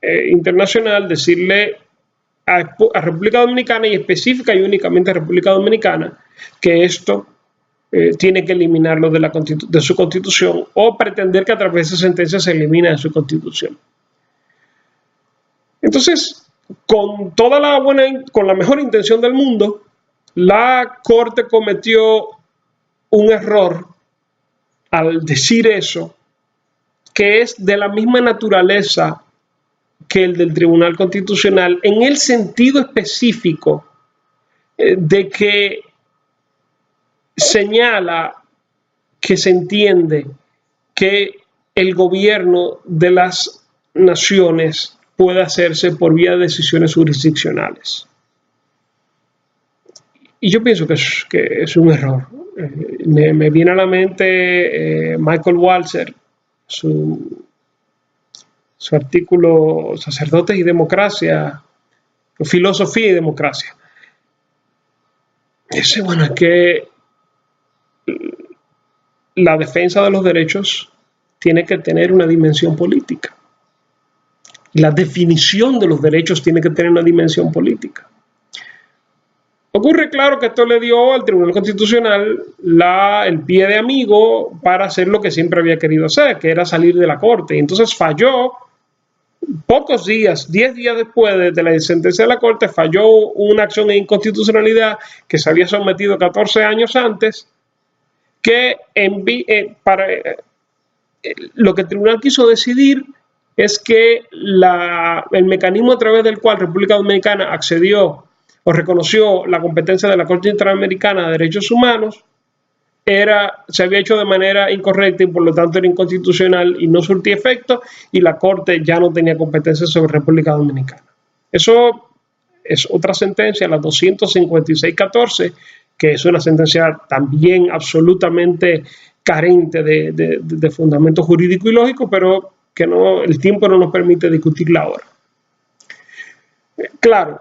internacional decirle a República Dominicana, y específica y únicamente a República Dominicana, que esto tiene que eliminarlo de su constitución, o pretender que a través de esa sentencia se elimina de su constitución. Entonces, con la mejor intención del mundo, la Corte cometió un error al decir eso, que es de la misma naturaleza que el del Tribunal Constitucional, en el sentido específico de que señala que se entiende que el gobierno de las naciones puede hacerse por vía de decisiones jurisdiccionales. Y yo pienso que es un error. Me viene a la mente Michael Walzer, su artículo Sacerdotes y Democracia, Filosofía y Democracia. Es que la defensa de los derechos tiene que tener una dimensión política. La definición de los derechos tiene que tener una dimensión política. Ocurre, claro, que esto le dio al Tribunal Constitucional el pie de amigo para hacer lo que siempre había querido hacer, que era salir de la Corte. Y entonces falló, pocos días, 10 días después de la sentencia de la Corte, falló una acción de inconstitucionalidad que se había sometido 14 años antes, que lo que el tribunal quiso decidir es que el mecanismo a través del cual República Dominicana accedió o reconoció la competencia de la Corte Interamericana de Derechos Humanos se había hecho de manera incorrecta y por lo tanto era inconstitucional y no surtía efecto, y la Corte ya no tenía competencia sobre República Dominicana. Eso es otra sentencia, la 256-14, que es una sentencia también absolutamente carente de fundamento jurídico y lógico, pero que el tiempo no nos permite discutirla ahora. Claro,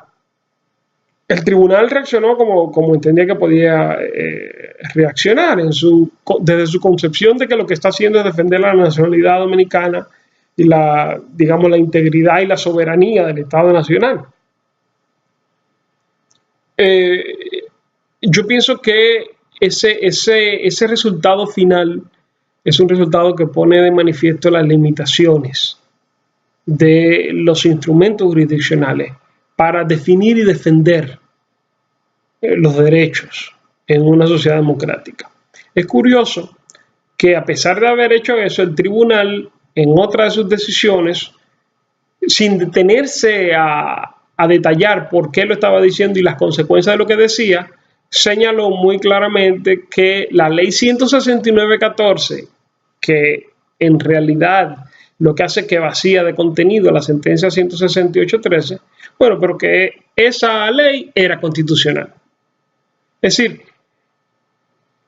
el tribunal reaccionó como entendía que podía reaccionar desde su concepción de que lo que está haciendo es defender la nacionalidad dominicana y la integridad y la soberanía del Estado nacional. Yo pienso que ese resultado final es un resultado que pone de manifiesto las limitaciones de los instrumentos jurisdiccionales para definir y defender los derechos en una sociedad democrática. Es curioso que a pesar de haber hecho eso, el tribunal en otra de sus decisiones, sin detenerse a detallar por qué lo estaba diciendo y las consecuencias de lo que decía, señaló muy claramente que la ley 169-14, que en realidad lo que hace que vacía de contenido la sentencia 168-13, bueno, pero que esa ley era constitucional. Es decir,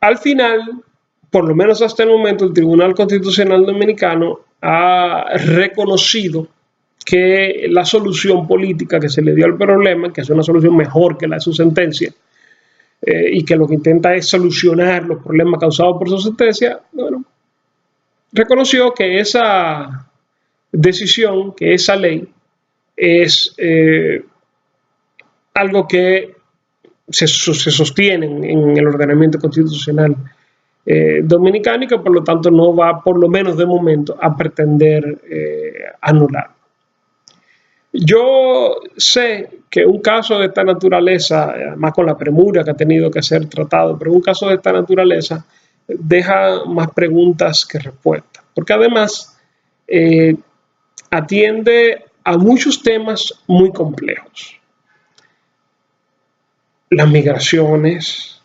al final, por lo menos hasta el momento, el Tribunal Constitucional Dominicano ha reconocido que la solución política que se le dio al problema, que es una solución mejor que la de su sentencia, y que lo que intenta es solucionar los problemas causados por su sentencia, bueno, reconoció que esa decisión, que esa ley, es algo que se sostiene en el ordenamiento constitucional dominicano y que por lo tanto no va, por lo menos de momento, a pretender anular. Yo sé que un caso de esta naturaleza, además con la premura que ha tenido que ser tratado, pero un caso de esta naturaleza deja más preguntas que respuestas, porque además atiende a muchos temas muy complejos. Las migraciones,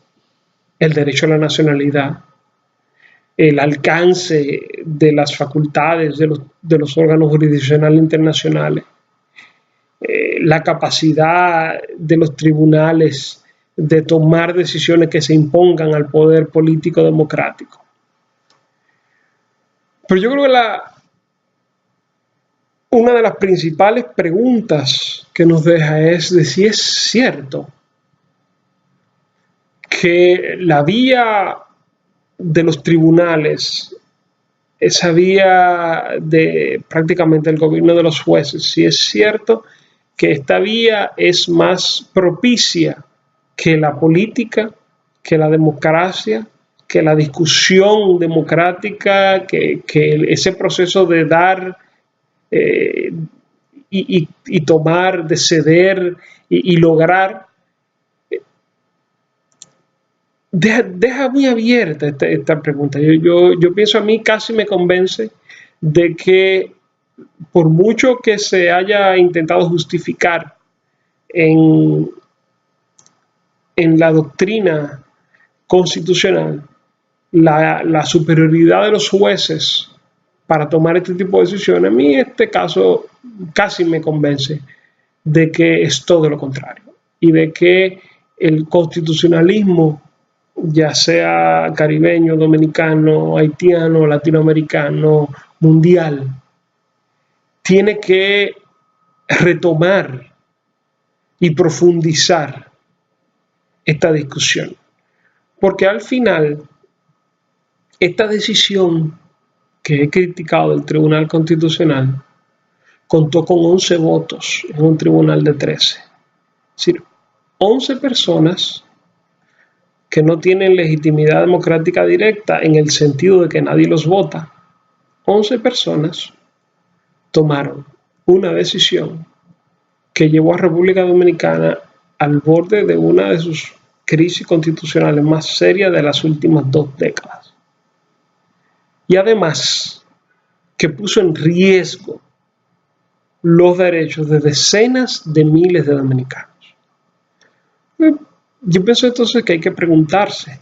el derecho a la nacionalidad, el alcance de las facultades de los órganos jurisdiccionales internacionales, la capacidad de los tribunales de tomar decisiones que se impongan al poder político democrático. Pero yo creo que una de las principales preguntas que nos deja es de si es cierto que la vía de los tribunales, esa vía de prácticamente el gobierno de los jueces, si es cierto que esta vía es más propicia que la política, que la democracia, que la discusión democrática, que ese proceso de dar y tomar, de ceder y lograr. Deja muy abierta esta pregunta. Yo pienso, a mí casi me convence de que por mucho que se haya intentado justificar en la doctrina constitucional la superioridad de los jueces para tomar este tipo de decisiones, a mí este caso casi me convence de que es todo lo contrario y de que el constitucionalismo, ya sea caribeño, dominicano, haitiano, latinoamericano, mundial, tiene que retomar y profundizar esta discusión. Porque al final, esta decisión que he criticado del Tribunal Constitucional contó con 11 votos en un tribunal de 13. Es decir, 11 personas que no tienen legitimidad democrática directa en el sentido de que nadie los vota. 11 personas tomaron una decisión que llevó a República Dominicana al borde de una de sus crisis constitucionales más serias de las últimas 2 décadas. Y además que puso en riesgo los derechos de decenas de miles de dominicanos. Yo pienso entonces que hay que preguntarse,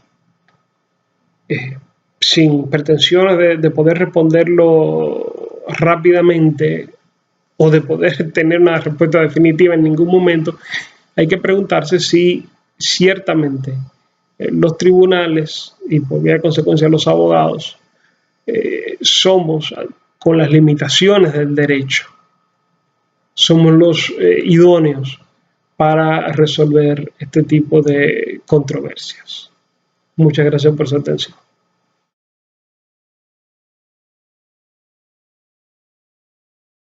sin pretensiones de poder responderlo rápidamente o de poder tener una respuesta definitiva en ningún momento, hay que preguntarse si ciertamente los tribunales y por vía de consecuencia los abogados somos, con las limitaciones del derecho, somos los idóneos para resolver este tipo de controversias. Muchas gracias por su atención.